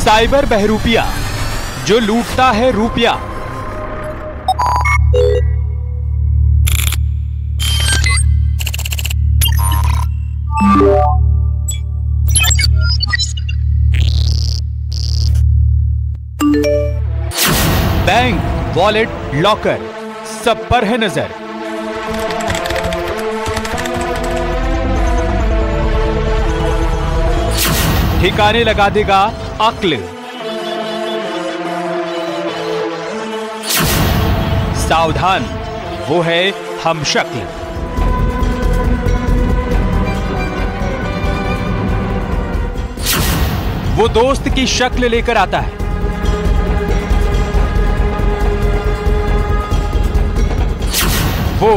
Cyber बहरूपिया जो लूटता है रुपया। बैंक, वॉलेट, लॉकर, सब पर है नजर। ठिकाने लगा देगा अक्ल। सावधान, वो है हमशक्ल। वो दोस्त की शक्ल लेकर आता है। वो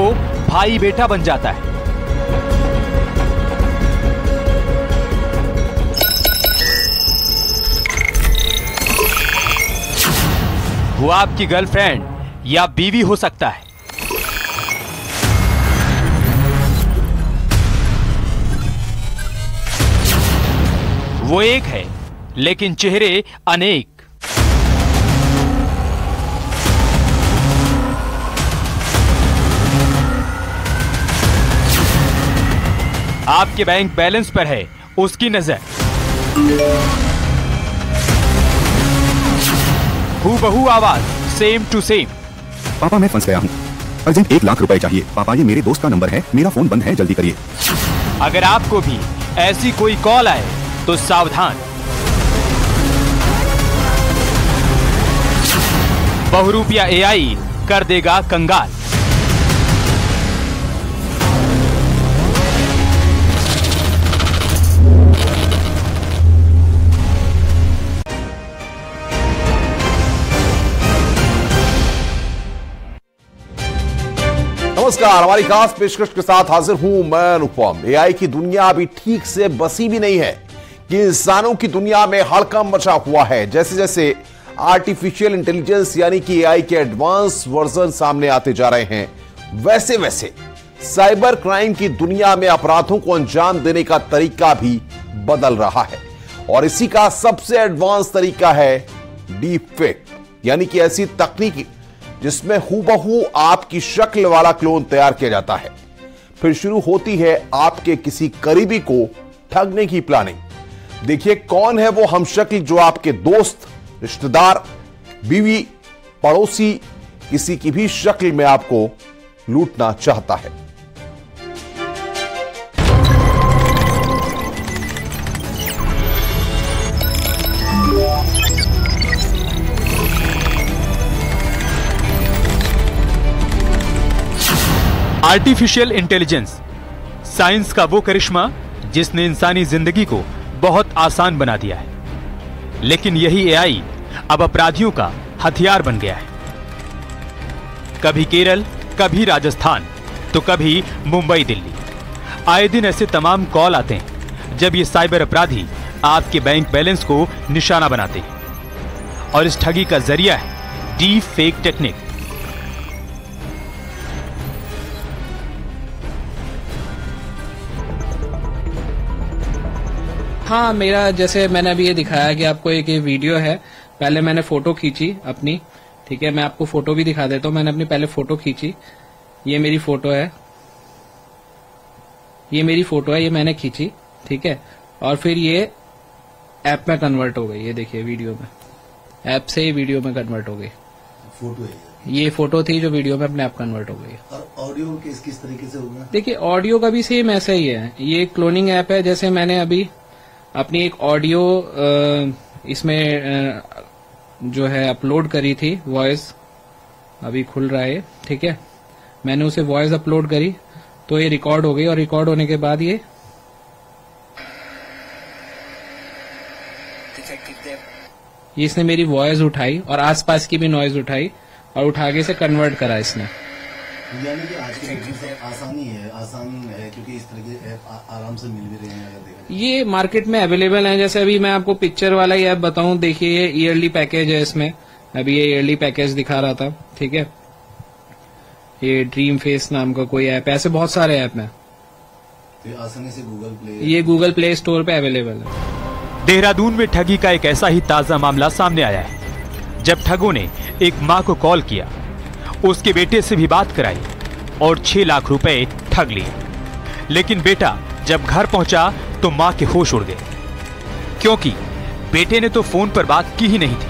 भाई बेटा बन जाता है। वो आपकी गर्लफ्रेंड या बीवी हो सकता है। वो एक है लेकिन चेहरे अनेक। आपके बैंक बैलेंस पर है उसकी नजर। हूबहू आवाज, सेम टू सेम। पापा मैं फंस गया हूँ, अर्जेंट 1 लाख रुपए चाहिए। पापा ये मेरे दोस्त का नंबर है, मेरा फोन बंद है, जल्दी करिए। अगर आपको भी ऐसी कोई कॉल आए तो सावधान। बहुरूपिया एआई कर देगा कंगाल। नमस्कार, हमारी खास पेशकश के साथ हाजिर हूं मैं अनुपम। एआई की दुनिया अभी ठीक से बसी भी नहीं है कि इंसानों की दुनिया में हड़कंप मचा हुआ है। जैसे जैसे आर्टिफिशियल इंटेलिजेंस यानी कि एआई के एडवांस वर्जन सामने आते जा रहे हैं, वैसे वैसे साइबर क्राइम की दुनिया में अपराधों को अंजाम देने का तरीका भी बदल रहा है। और इसी का सबसे एडवांस तरीका है डीप फेक, यानी कि ऐसी तकनीक जिसमें हूबहू आपकी शक्ल वाला क्लोन तैयार किया जाता है। फिर शुरू होती है आपके किसी करीबी को ठगने की प्लानिंग। देखिए कौन है वो हमशक्ल जो आपके दोस्त, रिश्तेदार, बीवी, पड़ोसी, किसी की भी शक्ल में आपको लूटना चाहता है। आर्टिफिशियल इंटेलिजेंस, साइंस का वो करिश्मा जिसने इंसानी जिंदगी को बहुत आसान बना दिया है। लेकिन यही एआई अब अपराधियों का हथियार बन गया है। कभी केरल, कभी राजस्थान, तो कभी मुंबई, दिल्ली। आए दिन ऐसे तमाम कॉल आते हैं जब ये साइबर अपराधी आपके बैंक बैलेंस को निशाना बनाते हैं। और इस ठगी का जरिया है डीप फेक टेक्निक। हाँ, मेरा जैसे मैंने अभी ये दिखाया कि आपको एक ये वीडियो है। पहले मैंने फोटो खींची अपनी, ठीक है, मैं आपको फोटो भी दिखा देता हूँ। मैंने अपनी पहले फोटो खींची, ये मेरी फोटो है, ये मेरी फोटो है, ये मैंने खींची, ठीक है। और फिर ये ऐप में कन्वर्ट हो गई, ये देखिए वीडियो में, ऐप से ही वीडियो में कन्वर्ट हो गई। फोटो है ये फोटो थी जो वीडियो में अपने आप कन्वर्ट हो गई। और ऑडियो किस तरीके से होगा? देखिए ऑडियो का भी सेम ऐसा ही है। ये क्लोनिंग ऐप है। जैसे मैंने अभी अपनी एक ऑडियो इसमें जो है अपलोड करी थी, वॉइस अभी खुल रहा है, ठीक है। मैंने उसे वॉइस अपलोड करी तो ये रिकॉर्ड हो गई, और रिकॉर्ड होने के बाद ये इसने मेरी वॉइस उठाई और आसपास की भी नॉइज उठाई और उठा के इसे कन्वर्ट करा इसने। यानी कि आज के दिन से आसान है क्योंकि इस तरह के ऐप आराम से मिल भी रहे हैं। अगर देखा ये मार्केट में अवेलेबल है। जैसे अभी मैं आपको पिक्चर वाला ही ऐप बताऊं, देखिए ये ईयरली पैकेज है इसमें। अभी ये ईयरली पैकेज दिखा रहा था, ठीक है। ये ड्रीम फेस नाम का कोई ऐप है, ऐसे बहुत सारे ऐप हैं। तो आसानी से ये गूगल प्ले स्टोर पे अवेलेबल है। देहरादून में ठगी का एक ऐसा ही ताजा मामला सामने आया है, जब ठगों ने एक मां को कॉल किया, उसके बेटे से भी बात कराई और 6 लाख रुपए ठग लिए। लेकिन बेटा जब घर पहुंचा तो मां के होश उड़ गए, क्योंकि बेटे ने तो फोन पर बात की ही नहीं थी।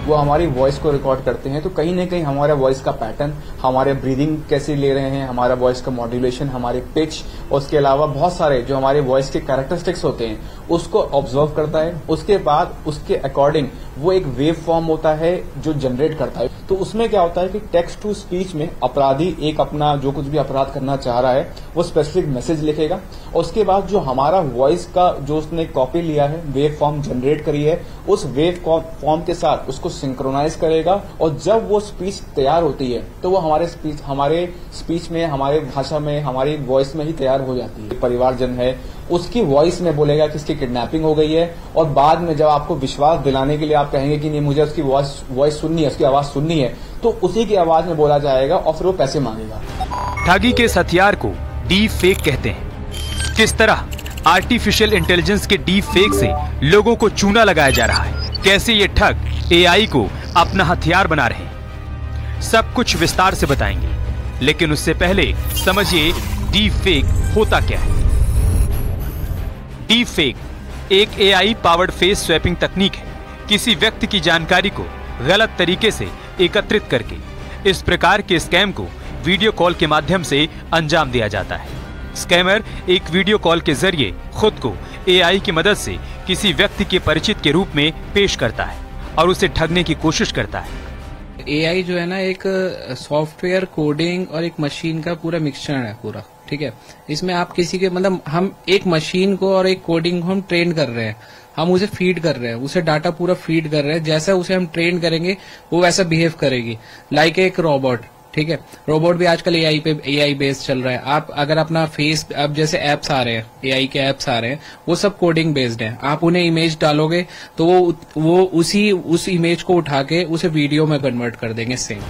वो हमारी वॉइस को रिकॉर्ड करते हैं, तो कहीं ना कहीं हमारा वॉइस का पैटर्न, हमारे ब्रीदिंग कैसे ले रहे हैं, हमारा वॉइस का मॉड्यूलेशन, हमारे पिच, उसके अलावा बहुत सारे जो हमारे वॉइस के कैरेक्टरिस्टिक्स होते हैं उसको ऑब्जर्व करता है। उसके बाद उसके अकॉर्डिंग वो एक वेव फॉर्म होता है जो जनरेट करता है। तो उसमें क्या होता है कि टेक्स्ट टू स्पीच में अपराधी एक अपना जो कुछ भी अपराध करना चाह रहा है वो स्पेसिफिक मैसेज लिखेगा, और उसके बाद जो हमारा वॉइस का जो उसने कॉपी लिया है, वेव फॉर्म जनरेट करी है, उस वेव फॉर्म के साथ उसको सिंक्रोनाइज करेगा, और जब वो स्पीच तैयार होती है तो वो हमारे स्पीच में, हमारे भाषा में, हमारी वॉइस में ही तैयार हो जाती है। परिवारजन है उसकी वॉइस में बोलेगा कि इसकी किडनैपिंग हो गई है, और बाद में जब आपको विश्वास दिलाने के लिए आप कहेंगे कि नहीं मुझे उसकी वॉइस सुननी है, उसकी आवाज सुननी है, तो उसी की आवाज में बोला जाएगा और फिर वो पैसे मांगेगा। ठगी के इस हथियार को डीप फेक कहते हैं। किस तरह आर्टिफिशियल इंटेलिजेंस के डीप फेक से लोगों को चूना लगाया जा रहा है, कैसे ये ठग एआई को अपना हथियार बना रहे हैं, सब कुछ विस्तार से बताएंगे। लेकिन उससे पहले समझिए डीप फेक होता क्या है। डीप फेक एक एआई पावर्ड फेस स्वैपिंग तकनीक है। किसी व्यक्ति की जानकारी को गलत तरीके से एकत्रित करके इस प्रकार के स्कैम को वीडियो कॉल के माध्यम से अंजाम दिया जाता है। स्कैमर एक वीडियो कॉल के जरिए खुद को एआई की मदद से किसी व्यक्ति के परिचित के रूप में पेश करता है और उसे ठगने की कोशिश करता है। एआई जो है ना एक सॉफ्टवेयर कोडिंग और एक मशीन का पूरा मिक्सचर है पूरा, ठीक है। इसमें आप किसी के मतलब हम एक मशीन को और एक कोडिंग को हम ट्रेन कर रहे हैं, हम उसे फीड कर रहे हैं, उसे डाटा पूरा फीड कर रहे हैं। जैसा उसे हम ट्रेन करेंगे वो वैसा बिहेव करेगी, लाइक एक रोबोट, ठीक है। रोबोट भी आजकल एआई बेस्ड चल रहा है। आप अगर अपना फेस, अब जैसे एप्स आ रहे हैं, एआई के एप्स आ रहे हैं, वो सब कोडिंग बेस्ड हैं। आप उन्हें इमेज डालोगे तो वो उस इमेज को उठा के उसे वीडियो में कन्वर्ट कर देंगे सेम।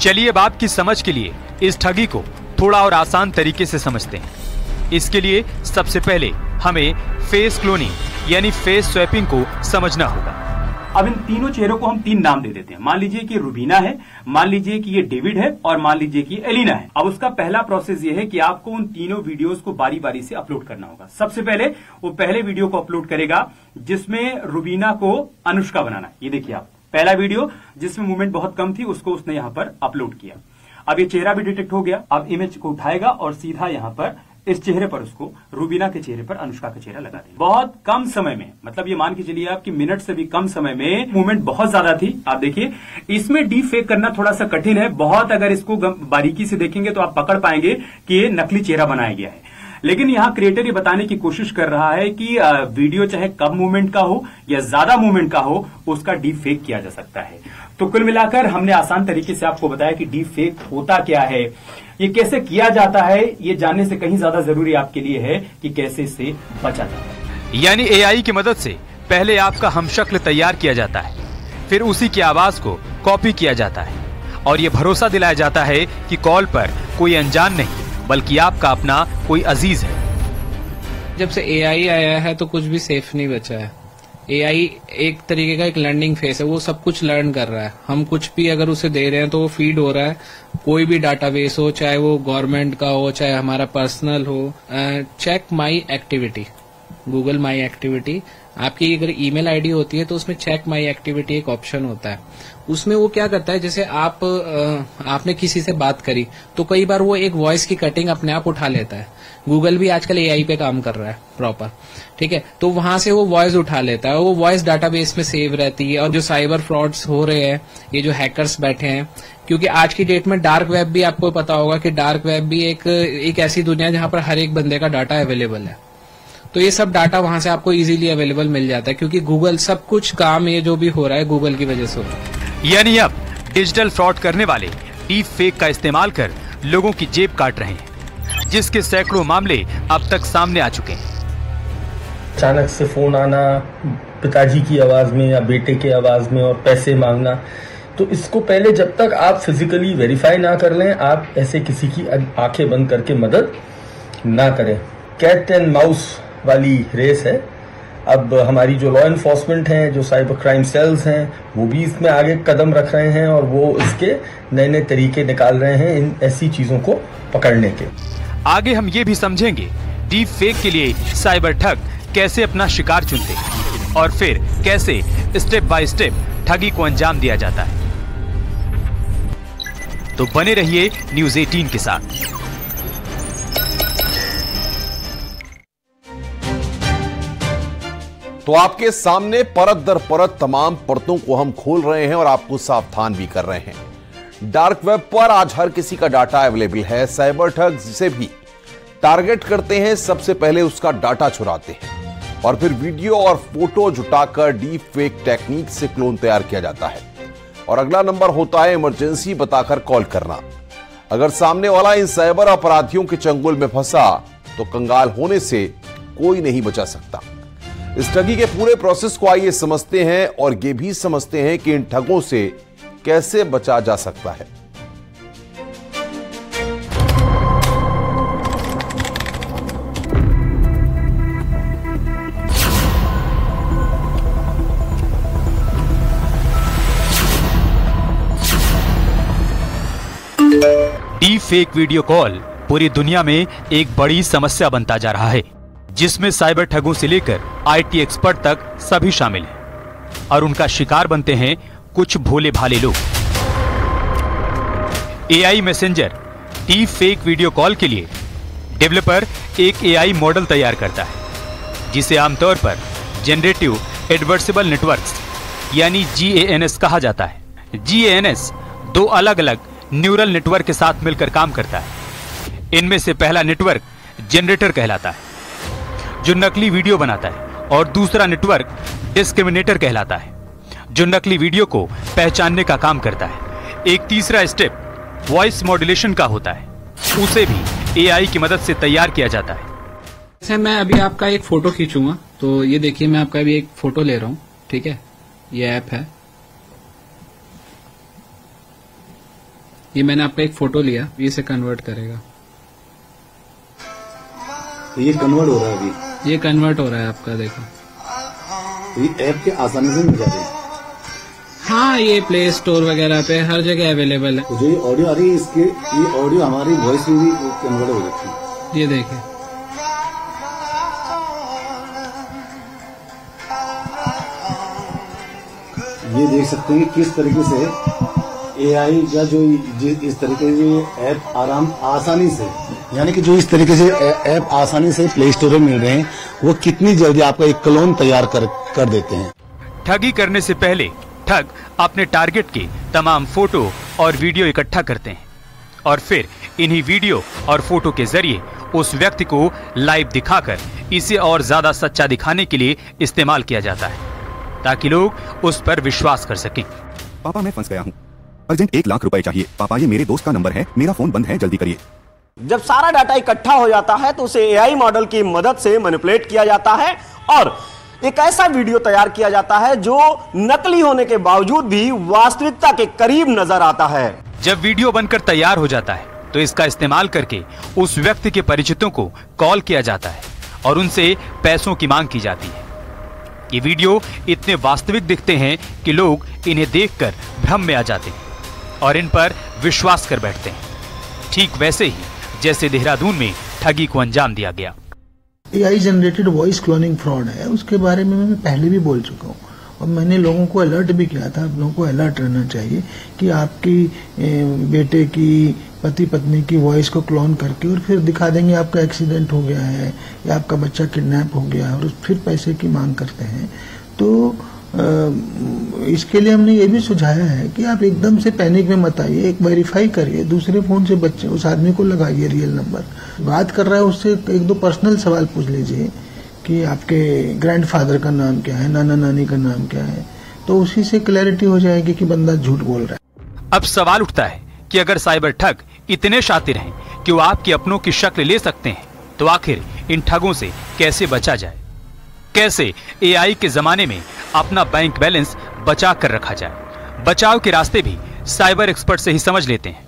चलिए अब आपकी समझ के लिए इस ठगी को थोड़ा और आसान तरीके से समझते हैं। इसके लिए सबसे पहले हमें फेस क्लोनिंग यानी फेस स्वैपिंग को समझना होगा। अब इन तीनों चेहरों को हम 3 नाम दे देते हैं। मान लीजिए कि रुबीना है, मान लीजिए कि ये डेविड है और मान लीजिए कि एलिना है। अब उसका पहला प्रोसेस ये है कि आपको उन तीनों वीडियोस को बारी बारी से अपलोड करना होगा। सबसे पहले वो पहले वीडियो को अपलोड करेगा जिसमें रुबीना को अनुष्का बनाना है। ये देखिए आप, पहला वीडियो जिसमें मूवमेंट बहुत कम थी उसको उसने यहां पर अपलोड किया। अब ये चेहरा भी डिटेक्ट हो गया। अब इमेज को उठाएगा और सीधा यहां पर इस चेहरे पर उसको रुबीना के चेहरे पर अनुष्का का चेहरा लगा देगा। बहुत कम समय में, मतलब ये मान के चलिए आपकी मिनट से भी कम समय में मूवमेंट बहुत ज्यादा थी। आप देखिए इसमें डीप फेक करना थोड़ा सा कठिन है। बहुत अगर इसको बारीकी से देखेंगे तो आप पकड़ पाएंगे कि ये नकली चेहरा बनाया गया है। लेकिन यहां क्रिएटर ये बताने की कोशिश कर रहा है कि वीडियो चाहे कम मूवमेंट का हो या ज्यादा मूवमेंट का हो, उसका डीप फेक किया जा सकता है। तो कुल मिलाकर हमने आसान तरीके से आपको बताया कि डीप फेक होता क्या है, ये कैसे किया जाता है। ये जानने से कहीं ज्यादा जरूरी आपके लिए है कि कैसे इससे बचा जाए। यानी एआई की मदद से पहले आपका हमशक्ल तैयार किया जाता है, फिर उसी की आवाज को कॉपी किया जाता है और ये भरोसा दिलाया जाता है कि कॉल पर कोई अनजान नहीं बल्कि आपका अपना कोई अजीज है। जब से एआई आया है तो कुछ भी सेफ नहीं बचा है। एआई एक तरीके का एक लर्निंग फेस है, वो सब कुछ लर्न कर रहा है। हम कुछ भी अगर उसे दे रहे हैं तो वो फीड हो रहा है। कोई भी डाटाबेस हो, चाहे वो गवर्नमेंट का हो, चाहे हमारा पर्सनल हो। Check my activity, Google my activity, आपकी अगर ईमेल आईडी होती है तो उसमें चेक माई एक्टिविटी एक ऑप्शन होता है। उसमें वो क्या करता है, जैसे आपने किसी से बात करी तो कई बार वो एक वॉइस की कटिंग अपने आप उठा लेता है। गूगल भी आजकल एआई पे काम कर रहा है प्रॉपर, ठीक है। तो वहां से वो वॉइस उठा लेता है, वो वॉइस डाटाबेस में सेव रहती है। और जो साइबर फ्रॉड्स हो रहे हैं, ये जो हैकर्स बैठे हैं, क्योंकि आज की डेट में डार्क वेब भी, आपको पता होगा कि डार्क वेब भी एक ऐसी दुनिया है जहां पर हर एक बंदे का डाटा अवेलेबल है। तो ये सब डाटा वहां से आपको इजीली अवेलेबल मिल जाता है, क्योंकि गूगल सब कुछ काम ये जो भी हो रहा है गूगल की वजह से हो रहा है। यानी अब डिजिटल फ्रॉड करने वाले डीप फेक का इस्तेमाल कर लोगों की जेब काट रहे हैं, जिसके सैकड़ों मामले अब तक सामने आ चुके हैं। अचानक से फोन आना पिताजी की आवाज में या बेटे की आवाज में और पैसे मांगना, तो इसको पहले जब तक आप फिजिकली वेरीफाई ना कर लें, आप ऐसे किसी की आंखें बंद करके मदद ना करें। कैट एंड माउस वाली रेस है। अब हमारी जो लॉ एनफोर्समेंट है, जो साइबर क्राइम सेल्स हैं, वो भी इसमें आगे कदम रख रहे हैं और वो इसके नए नए तरीके निकाल रहे हैं इन ऐसी चीजों को पकड़ने के। आगे हम ये भी समझेंगे डीप फेक के लिए साइबर ठग कैसे अपना शिकार चुनते हैं और फिर कैसे स्टेप बाय स्टेप ठगी को अंजाम दिया जाता है। तो बने रहिए न्यूज़ 18 के साथ। तो आपके सामने परत दर परत तमाम परतों को हम खोल रहे हैं और आपको सावधान भी कर रहे हैं। डार्क वेब पर आज हर किसी का डाटा अवेलेबल है। साइबर ठग जिसे भी टारगेट करते हैं, सबसे पहले उसका डाटा चुराते हैं और फिर वीडियो और फोटो जुटाकर डीप फेक टेक्निक से क्लोन तैयार किया जाता है और अगला नंबर होता है इमरजेंसी बताकर कॉल करना। अगर सामने वाला इन साइबर अपराधियों के चंगुल में फंसा तो कंगाल होने से कोई नहीं बचा सकता। इस ठगी के पूरे प्रोसेस को आइए समझते हैं और ये भी समझते हैं कि इन ठगों से कैसे बचा जा सकता है। डीप फेक वीडियो कॉल पूरी दुनिया में एक बड़ी समस्या बनता जा रहा है, जिसमें साइबर ठगों से लेकर आईटी एक्सपर्ट तक सभी शामिल हैं और उनका शिकार बनते हैं कुछ भोले भाले लोग। AI messenger deep fake video call के लिए डेवलपर एक एआई मॉडल तैयार करता है, जिसे आमतौर पर जनरेटिव एडवर्सिबल नेटवर्क्स यानी GANS कहा जाता है। GANS दो अलग अलग न्यूरल नेटवर्क के साथ मिलकर काम करता है। इनमें से पहला नेटवर्क जनरेटर कहलाता है, जो नकली वीडियो बनाता है, और दूसरा नेटवर्क डिस्क्रिमिनेटर कहलाता है, जो नकली वीडियो को पहचानने का काम करता है। एक तीसरा स्टेप वॉइस मॉड्यूलेशन का होता है, उसे भी एआई की मदद से तैयार किया जाता है। जैसे मैं अभी आपका एक फोटो खींचूंगा, तो ये देखिए मैं आपका अभी एक फोटो ले रहा हूँ, ठीक है। ये ऐप है, ये मैंने आपका एक फोटो लिया, इसे कन्वर्ट करेगा। तो ये कन्वर्ट हो रहा है अभी, ये कन्वर्ट हो रहा है आपका, देखो। तो ये ऐप के आसानी से मिल जाते हैं। हाँ, ये प्ले स्टोर वगैरह पे हर जगह अवेलेबल है। तो जो ये ऑडियो आ रही है, इसके ये ऑडियो हमारी वॉइस में भी कन्वर्ट हो जाती है। ये देखिए, ये देख सकते हैं कि किस तरीके से एआई का जो इस तरीके से ऐप आसानी से, यानी कि जो इस तरीके से ऐप आसानी से प्ले स्टोर में मिल रहे हैं, वो कितनी जल्दी आपका एक क्लोन तैयार कर देते हैं। ठगी करने से पहले ठग अपने टारगेट के तमाम फोटो और वीडियो इकट्ठा करते हैं और फिर इन्हीं वीडियो और फोटो के जरिए उस व्यक्ति को लाइव दिखाकर इसे और ज्यादा सच्चा दिखाने के लिए इस्तेमाल किया जाता है, ताकि लोग उस पर विश्वास कर सकें। पापा मैं फंस गया हूँ, अर्जेंट 1 लाख रुपए चाहिए। पापा ये मेरे दोस्त का नंबर है, मेरा फोन बंद है, जल्दी करिए। जब सारा डाटा इकट्ठा हो जाता है तो उसे एआई मॉडल की मदद से मैनिपुलेट किया जाता है और एक ऐसा वीडियो तैयार किया जाता है जो नकली होने के बावजूद भी वास्तविकता के करीब नजर आता है। जब वीडियो बनकर तैयार हो जाता है तो इसका इस्तेमाल करके उस व्यक्ति के परिचितों को कॉल किया जाता है और उनसे पैसों की मांग की जाती है। ये वीडियो इतने वास्तविक दिखते हैं कि लोग इन्हें देखकर भ्रम में आ जाते हैं और इन पर विश्वास कर बैठते हैं, ठीक वैसे ही जैसे देहरादून में ठगी को अंजाम दिया गया। AI generated voice cloning fraud है, उसके बारे में मैं पहले भी बोल चुका हूँ और मैंने लोगों को अलर्ट भी किया था। आप लोगों को अलर्ट रहना चाहिए कि आपकी बेटे की, पति पत्नी की वॉइस को क्लोन करके और फिर दिखा देंगे आपका एक्सीडेंट हो गया है या आपका बच्चा किडनैप हो गया और फिर पैसे की मांग करते हैं। तो इसके लिए हमने ये भी सुझाया है कि आप एकदम से पैनिक में मत आइए, एक वेरीफाई करिए, दूसरे फोन से बच्चे उस आदमी को लगाइए, रियल नंबर बात कर रहा है उससे 1-2 पर्सनल सवाल पूछ लीजिए कि आपके ग्रैंडफादर का नाम क्या है, नाना नानी का नाम क्या है, तो उसी से क्लैरिटी हो जाएगी कि बंदा झूठ बोल रहा है। अब सवाल उठता है कि अगर साइबर ठग इतने शातिर हैं कि वो आपके अपनों की शक्ल ले सकते हैं, तो आखिर इन ठगों से कैसे बचा जाए? कैसे एआई के जमाने में अपना बैंक बैलेंस बचा कर रखा जाए? बचाव के रास्ते भी साइबर एक्सपर्ट से ही समझ लेते हैं।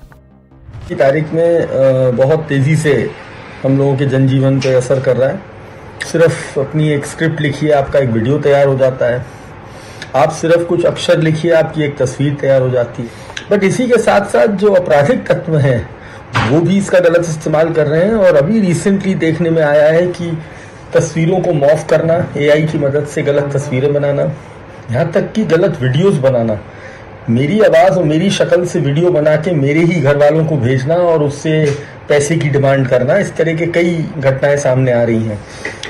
की तारीख में बहुत तेजी से हम लोगों के जनजीवन पे असर कर रहा है। सिर्फ अपनी एक स्क्रिप्ट लिखिए, आपका एक वीडियो तैयार हो जाता है। आप सिर्फ कुछ अक्षर लिखिए, आपकी एक तस्वीर तैयार हो जाती है। बट इसी के साथ साथ जो आपराधिक तत्व हैं वो भी इसका गलत इस्तेमाल कर रहे हैं। और अभी रिसेंटली देखने में आया है कि तस्वीरों को मॉर्फ करना, एआई की मदद से गलत तस्वीरें बनाना, यहाँ तक कि गलत वीडियोस बनाना, मेरी आवाज़ और मेरी शक्ल से वीडियो बना के मेरे ही घर वालों को भेजना और उससे पैसे की डिमांड करना, इस तरह के कई घटनाएं सामने आ रही हैं।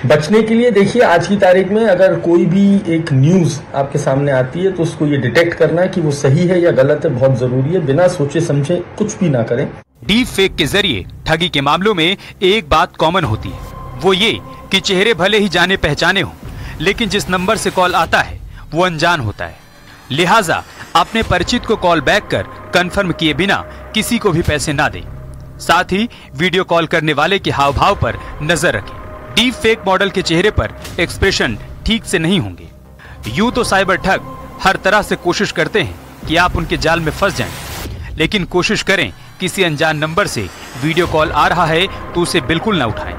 बचने के लिए देखिए, आज की तारीख में अगर कोई भी एक न्यूज़ आपके सामने आती है तो उसको ये डिटेक्ट करना कि वो सही है या गलत है बहुत ज़रूरी है। बिना सोचे समझे कुछ भी ना करें। डीप फेक के जरिए ठगी के मामलों में एक बात कॉमन होती है, वो ये कि चेहरे भले ही जाने पहचाने हों, लेकिन जिस नंबर से कॉल आता है वो अनजान होता है। लिहाजा अपने परिचित को कॉल बैक कर कंफर्म किए बिना किसी को भी पैसे ना दें। साथ ही वीडियो कॉल करने वाले के हाव भाव पर नजर रखें। डीप फेक मॉडल के चेहरे पर एक्सप्रेशन ठीक से नहीं होंगे। यूं तो साइबर ठग हर तरह से कोशिश करते हैं कि आप उनके जाल में फंस जाएं, लेकिन कोशिश करें किसी अनजान नंबर से वीडियो कॉल आ रहा है तो उसे बिल्कुल ना उठाएं।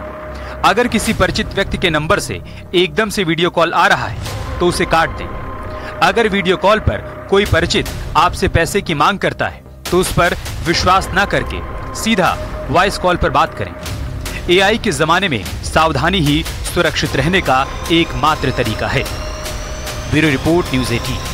अगर किसी परिचित व्यक्ति के नंबर से एकदम से वीडियो कॉल आ रहा है तो उसे काट दें। अगर वीडियो कॉल पर कोई परिचित आपसे पैसे की मांग करता है तो उस पर विश्वास न करके सीधा वॉइस कॉल पर बात करें। एआई के जमाने में सावधानी ही सुरक्षित रहने का एकमात्र तरीका है। Bureau report, news 18।